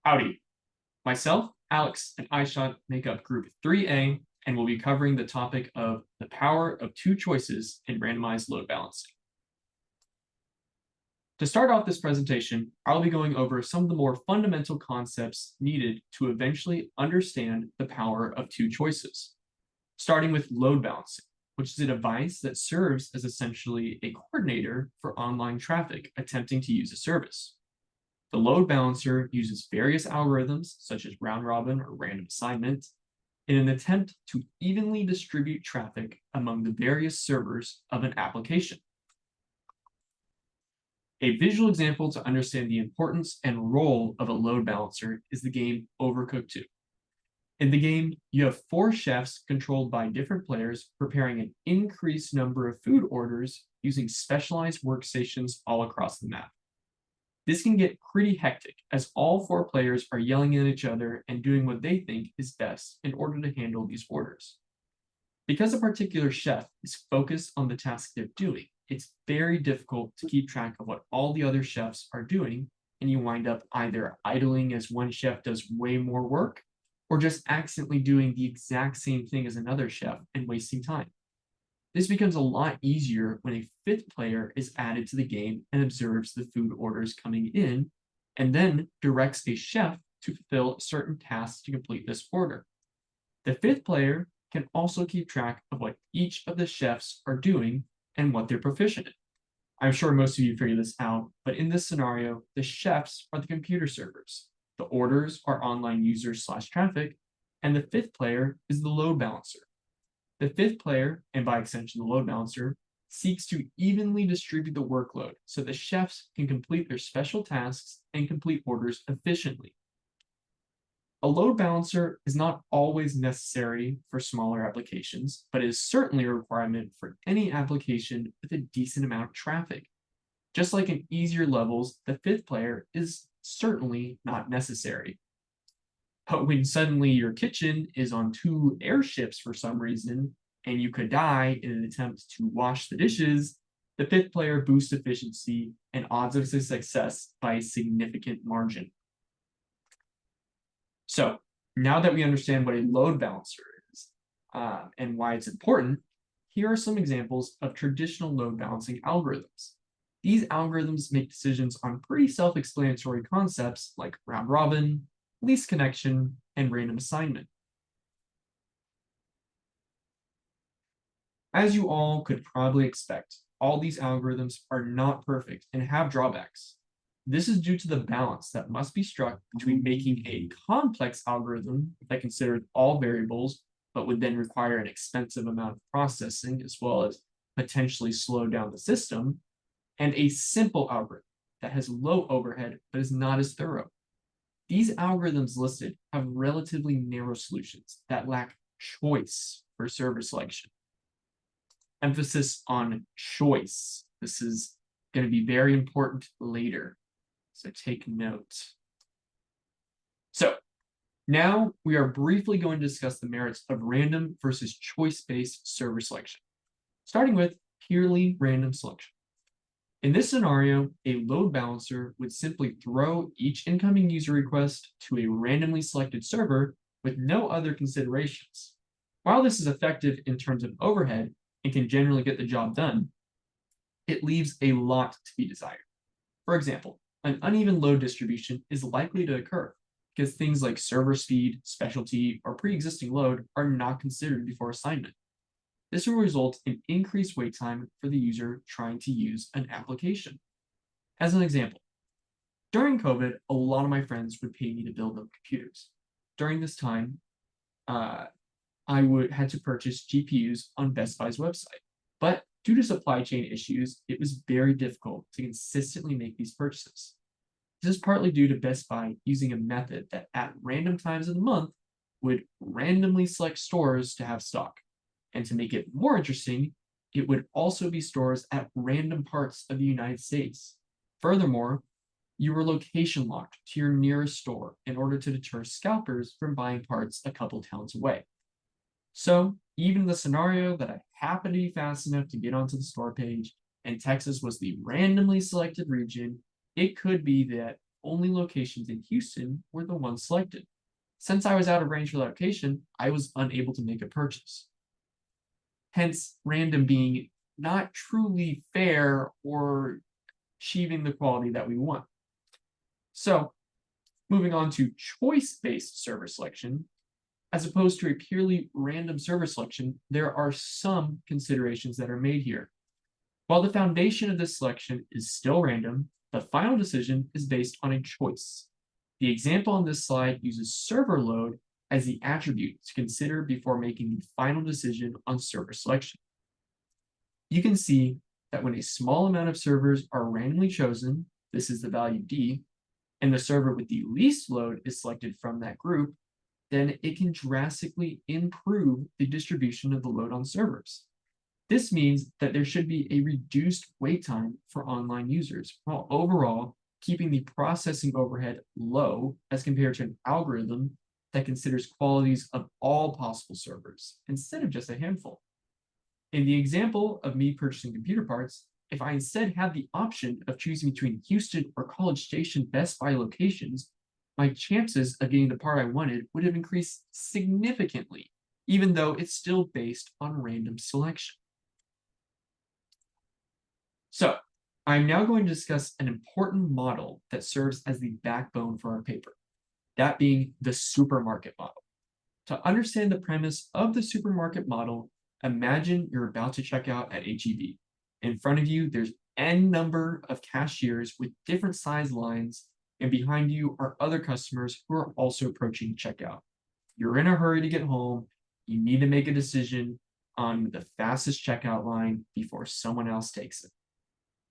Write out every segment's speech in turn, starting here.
Howdy. Myself, Alex, and Aishat make up Group 3A, and we'll be covering the topic of the power of two choices in randomized load balancing. To start off this presentation, I'll be going over some of the more fundamental concepts needed to eventually understand the power of two choices. Starting with load balancing, which is a device that serves as essentially a coordinator for online traffic attempting to use a service. The load balancer uses various algorithms, such as round robin or random assignment, in an attempt to evenly distribute traffic among the various servers of an application. A visual example to understand the importance and role of a load balancer is the game Overcooked 2. In the game, you have 4 chefs controlled by different players preparing an increased number of food orders using specialized workstations all across the map. This can get pretty hectic as all 4 players are yelling at each other and doing what they think is best in order to handle these orders. Because a particular chef is focused on the task they're doing, it's very difficult to keep track of what all the other chefs are doing, and you wind up either idling as one chef does way more work, or just accidentally doing the exact same thing as another chef and wasting time. This becomes a lot easier when a 5th player is added to the game and observes the food orders coming in, and then directs a chef to fulfill certain tasks to complete this order. The 5th player can also keep track of what each of the chefs are doing and what they're proficient in. I'm sure most of you figured this out, but in this scenario, the chefs are the computer servers, the orders are online users/traffic, and the 5th player is the load balancer. The 5th player, and by extension the load balancer, seeks to evenly distribute the workload so the chefs can complete their special tasks and complete orders efficiently. A load balancer is not always necessary for smaller applications, but is certainly a requirement for any application with a decent amount of traffic. Just like in easier levels, the 5th player is certainly not necessary. But when suddenly your kitchen is on 2 airships for some reason, and you could die in an attempt to wash the dishes, the 5th player boosts efficiency and odds of success by a significant margin. So now that we understand what a load balancer is and why it's important, here are some examples of traditional load balancing algorithms. These algorithms make decisions on pretty self-explanatory concepts like round robin, least connection, and random assignment. As you all could probably expect, all these algorithms are not perfect and have drawbacks. This is due to the balance that must be struck between making a complex algorithm that considers all variables, but would then require an expensive amount of processing as well as potentially slow down the system, and a simple algorithm that has low overhead but is not as thorough. These algorithms listed have relatively narrow solutions that lack choice for server selection. Emphasis on choice. This is going to be very important later, so take note. So now we are briefly going to discuss the merits of random versus choice-based server selection, starting with purely random selection. In this scenario, a load balancer would simply throw each incoming user request to a randomly selected server with no other considerations. While this is effective in terms of overhead and can generally get the job done, it leaves a lot to be desired. For example, an uneven load distribution is likely to occur because things like server speed, specialty, or pre-existing load are not considered before assignment. This will result in increased wait time for the user trying to use an application. As an example, during COVID, a lot of my friends would pay me to build them computers. During this time, I had to purchase GPUs on Best Buy's website. But due to supply chain issues, it was very difficult to consistently make these purchases. This is partly due to Best Buy using a method that at random times of the month would randomly select stores to have stock. And to make it more interesting, it would also be stores at random parts of the United States. Furthermore, you were location locked to your nearest store in order to deter scalpers from buying parts a couple towns away. So even in the scenario that I happened to be fast enough to get onto the store page and Texas was the randomly selected region, it could be that only locations in Houston were the ones selected. Since I was out of range for the location, I was unable to make a purchase. Hence, random being not truly fair or achieving the quality that we want. So, moving on to choice-based server selection, as opposed to a purely random server selection, there are some considerations that are made here. While the foundation of this selection is still random, the final decision is based on a choice. The example on this slide uses server load as the attribute to consider before making the final decision on server selection. You can see that when a small amount of servers are randomly chosen, this is the value D, and the server with the least load is selected from that group, then it can drastically improve the distribution of the load on servers. This means that there should be a reduced wait time for online users, while overall keeping the processing overhead low as compared to an algorithm that considers qualities of all possible servers instead of just a handful. In the example of me purchasing computer parts, if I instead had the option of choosing between Houston or College Station Best Buy locations, my chances of getting the part I wanted would have increased significantly, even though it's still based on random selection. So, I'm now going to discuss an important model that serves as the backbone for our paper, that being the supermarket model. To understand the premise of the supermarket model, imagine you're about to check out at HEB. In front of you, there's n number of cashiers with different size lines, and behind you are other customers who are also approaching checkout. You're in a hurry to get home. You need to make a decision on the fastest checkout line before someone else takes it.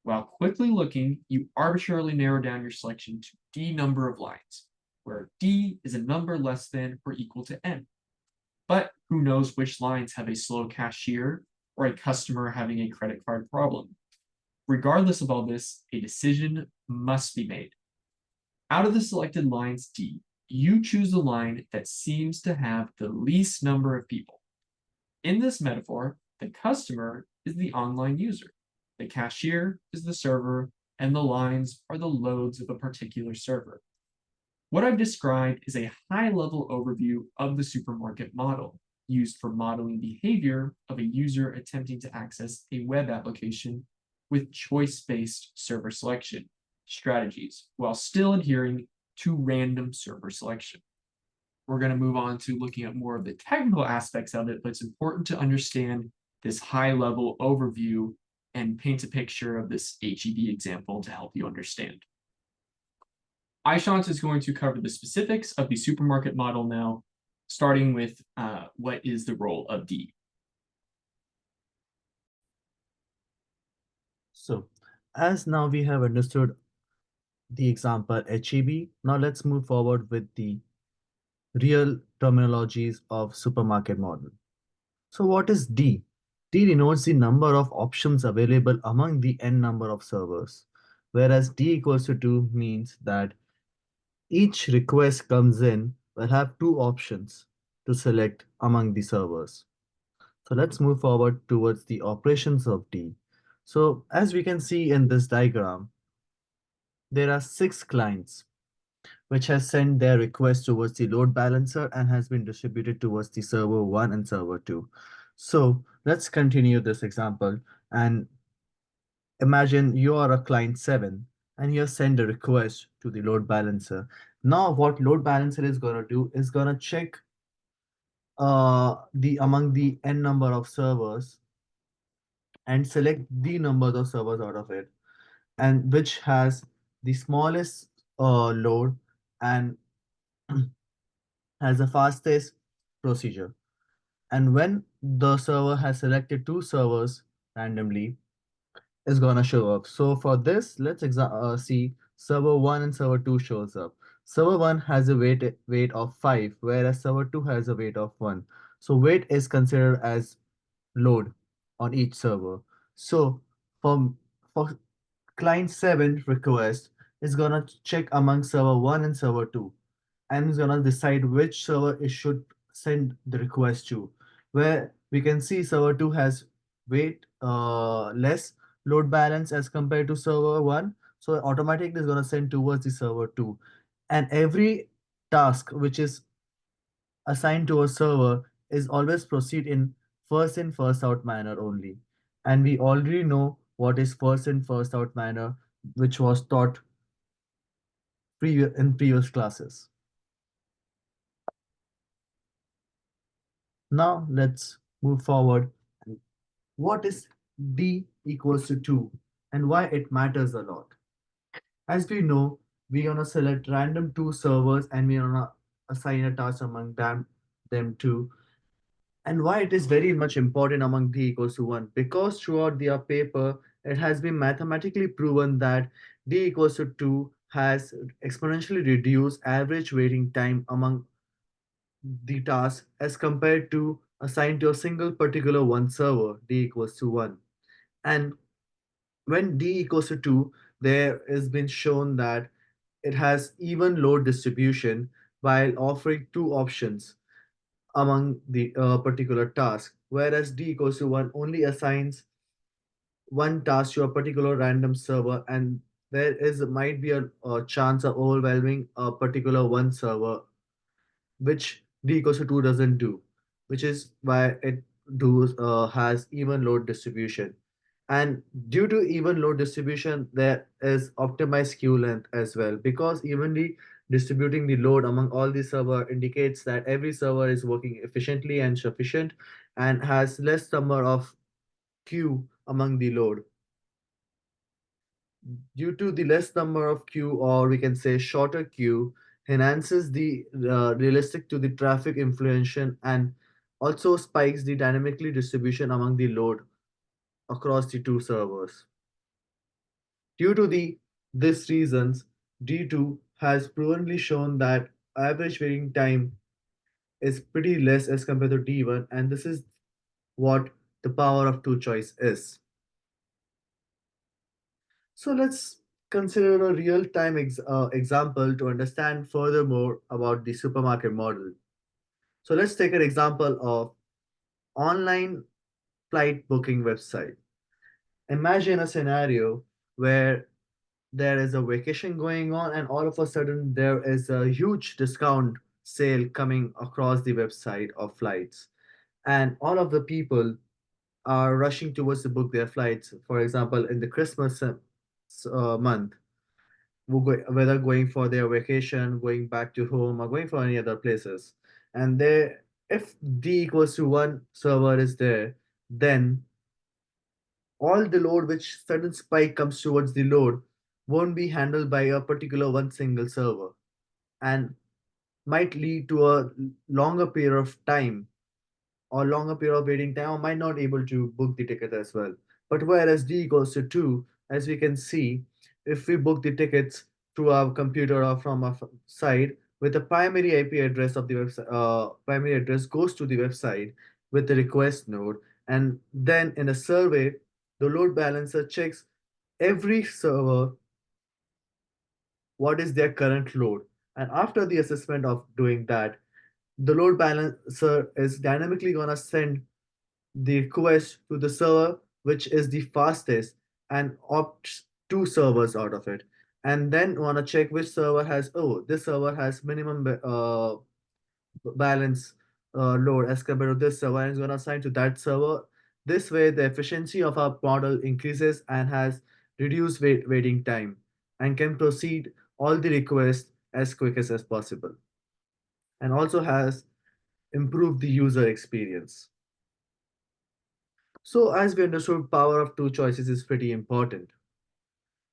While quickly looking, you arbitrarily narrow down your selection to D number of lines, where D is a number less than or equal to n. But who knows which lines have a slow cashier or a customer having a credit card problem. Regardless of all this, a decision must be made. Out of the selected lines D, you choose the line that seems to have the least number of people. In this metaphor, the customer is the online user, the cashier is the server, and the lines are the loads of a particular server. What I've described is a high-level overview of the supermarket model, used for modeling behavior of a user attempting to access a web application with choice-based server selection strategies, while still adhering to random server selection. We're going to move on to looking at more of the technical aspects of it, but it's important to understand this high-level overview and paint a picture of this HEB example to help you understand. Aishant is going to cover the specifics of the supermarket model now, starting with what is the role of D. So, as now we have understood the example HEB, now let's move forward with the real terminologies of supermarket model. So what is D? D denotes the number of options available among the n number of servers, whereas D equals to 2 means that each request comes in will have two options to select among the servers. So let's move forward towards the operations of D. So as we can see in this diagram, there are 6 clients which has sent their request towards the load balancer and has been distributed towards the server 1 and server 2. So let's continue this example and imagine you are a client 7 and you send a request to the load balancer. Now what load balancer is going to do is going to check the among the n number of servers and select the number of servers out of it, and which has the smallest load and has the fastest procedure. And when the server has selected two servers randomly, it's gonna show up. So for this, let's see server 1 and server 2 shows up. Server 1 has a weight of 5, whereas server 2 has a weight of 1. So weight is considered as load on each server. So for client 7 request, it's gonna check among server 1 and server 2, and it's gonna decide which server it should send the request to. Where we can see server 2 has weight less load balance as compared to server 1. So automatically is going to send towards the server 2. And every task which is assigned to a server is always proceed in first out manner only. And we already know what is first in first out manner, which was taught in previous classes. Now let's move forward. What is d equals to 2 and why it matters a lot? As we know, we're gonna select random two servers and we're gonna assign a task among them two. And why it is very much important among d equals to 1? Because throughout their paper, it has been mathematically proven that d equals to 2 has exponentially reduced average waiting time among the task as compared to assigned to a single particular one server, d equals to 1. And when d equals to 2, there has been shown that it has even load distribution while offering two options among the particular task, whereas d equals to 1 only assigns one task to a particular random server, and there is might be a chance of overwhelming a particular one server, which d equals to 2 doesn't do, which is why it has even load distribution. And due to even load distribution, there is optimized queue length as well, because evenly distributing the load among all the server indicates that every server is working efficiently and sufficient and has less number of queue among the load. Due to the less number of queue, or we can say shorter queue, enhances the realistic to the traffic influential and also spikes the dynamically distribution among the load across the two servers. Due to this reasons, D2 has provenly shown that average waiting time is pretty less as compared to D1, and this is what the power of two choice is. So let's consider a real-time example to understand furthermore about the supermarket model. So let's take an example of online flight booking website. Imagine a scenario where there is a vacation going on and all of a sudden there is a huge discount sale coming across the website of flights, and all of the people are rushing towards to book their flights, for example in the Christmas month, whether going for their vacation, going back to home, or going for any other places. And there, if d equals to 1 server is there, then all the load which sudden spike comes towards the load won't be handled by a particular one single server, and might lead to a longer period of time or longer period of waiting time, or might not able to book the ticket as well. But whereas d equals to 2, as we can see, if we book the tickets through our computer or from our site with the primary IP address of the website, primary address goes to the website with the request node, and then in a survey, the load balancer checks every server what is their current load. And after the assessment of doing that, the load balancer is dynamically gonna send the request to the server which is the fastest and opts two servers out of it, and then wanna check which server has, oh, this server has minimum balance load as compared to this server, and is gonna assign to that server. This way the efficiency of our model increases and has reduced waiting time and can proceed all the requests as quick as possible, and also has improved the user experience. So as we understood, power of two choices is pretty important.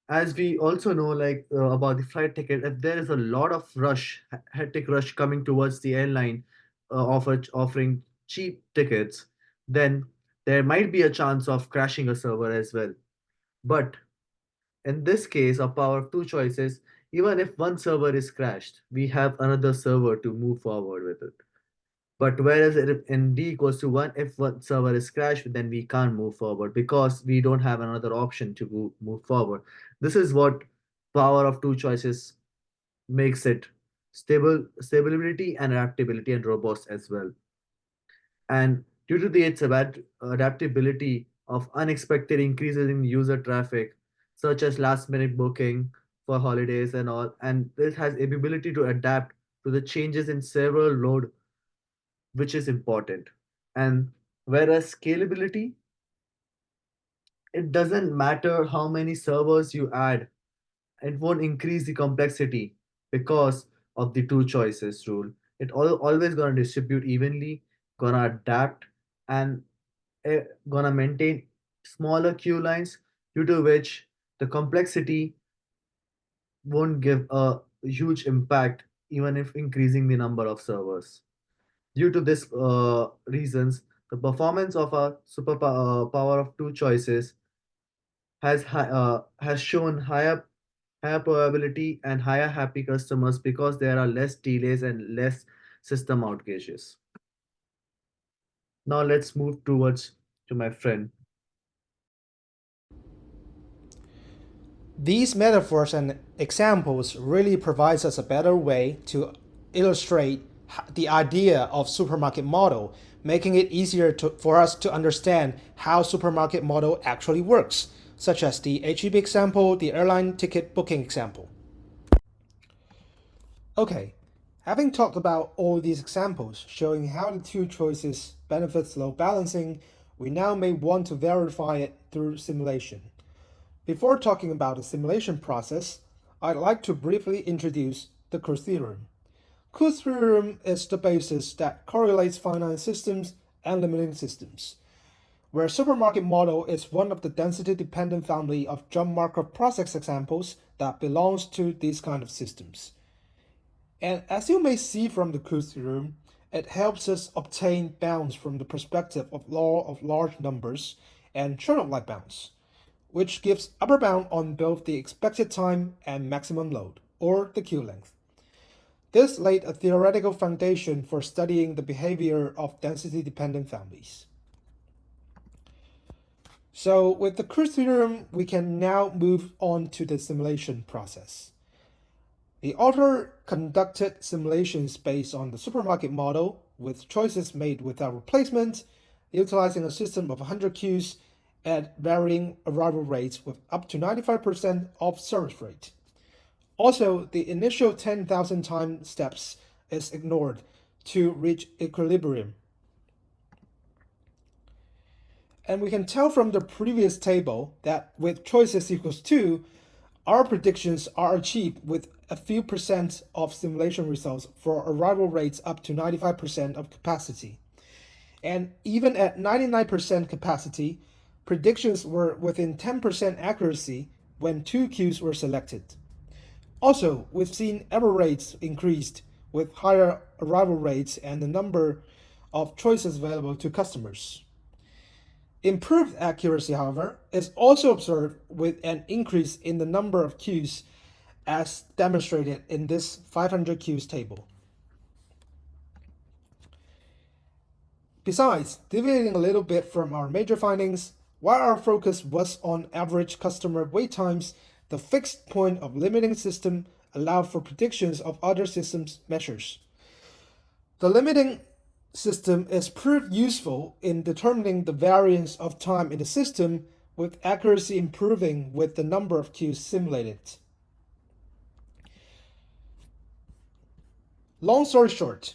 As we also know, like about the flight ticket, if there is a lot of hectic rush coming towards the airline, offering cheap tickets, then there might be a chance of crashing a server as well. But in this case, a power of two choices, even if one server is crashed, we have another server to move forward with it. But whereas in d equals to 1, if one server is crashed, then we can't move forward because we don't have another option to move forward. This is what power of two choices makes it stability and adaptability and robust as well. And due to its adaptability of unexpected increases in user traffic, such as last minute booking for holidays and all, and it has ability to adapt to the changes in several load, which is important. And whereas scalability, it doesn't matter how many servers you add, it won't increase the complexity because of the two choices rule. Always gonna distribute evenly, gonna adapt, and gonna maintain smaller queue lines, due to which the complexity won't give a huge impact even if increasing the number of servers. Due to this reasons, the performance of a power of two choices has shown higher probability and higher happy customers because there are less delays and less system outages. Now let's move towards to my friend. These metaphors and examples really provides us a better way to illustrate the idea of supermarket model, making it easier for us to understand how supermarket model actually works, such as the HEB example, the airline ticket booking example. Okay, having talked about all these examples showing how the two choices benefits load balancing, we now may want to verify it through simulation. Before talking about the simulation process, I'd like to briefly introduce the Coase theorem. Coase theorem is the basis that correlates finite systems and limiting systems, where supermarket model is one of the density-dependent family of jump Markov process examples that belongs to these kind of systems. And as you may see from the Coase theorem, it helps us obtain bounds from the perspective of law of large numbers and Chernow-like bounds, which gives upper bound on both the expected time and maximum load, or the queue length. This laid a theoretical foundation for studying the behavior of density-dependent families. So with the Coase theorem, we can now move on to the simulation process. The author conducted simulations based on the supermarket model with choices made without replacement, utilizing a system of 100 queues at varying arrival rates with up to 95% of service rate. Also, the initial 10,000 time steps is ignored to reach equilibrium. And we can tell from the previous table that with choices equals 2, our predictions are achieved with a few percent of simulation results for arrival rates up to 95% of capacity. And even at 99% capacity, predictions were within 10% accuracy when 2 queues were selected. Also, we've seen error rates increased with higher arrival rates and the number of choices available to customers. Improved accuracy, however, is also observed with an increase in the number of queues as demonstrated in this 500 queues table. Besides, deviating a little bit from our major findings, while our focus was on average customer wait times, the fixed point of limiting system allowed for predictions of other systems measures. The limiting system is proved useful in determining the variance of time in the system, with accuracy improving with the number of queues simulated. Long story short,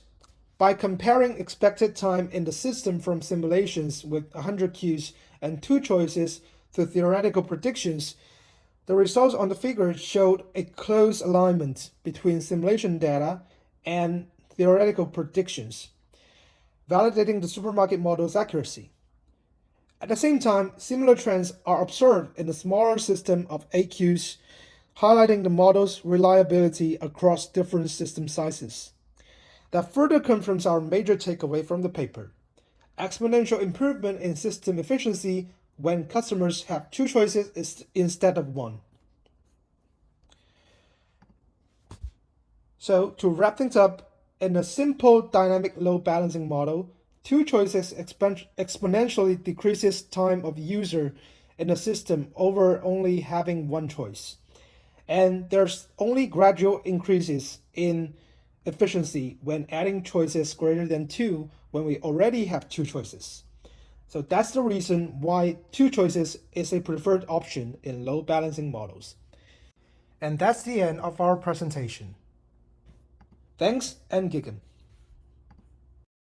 by comparing expected time in the system from simulations with 100 queues and 2 choices to theoretical predictions, the results on the figure showed a close alignment between simulation data and theoretical predictions, validating the supermarket model's accuracy. At the same time, similar trends are observed in the smaller system of 8 queues, highlighting the model's reliability across different system sizes. That further confirms our major takeaway from the paper: exponential improvement in system efficiency when customers have 2 choices instead of 1. So to wrap things up, in a simple dynamic load balancing model, 2 choices exponentially decreases time of user in a system over only having 1 choice. And there's only gradual increases in efficiency when adding choices greater than 2 when we already have 2 choices. So that's the reason why two choices is a preferred option in load balancing models. And that's the end of our presentation. Thanks and Giggum.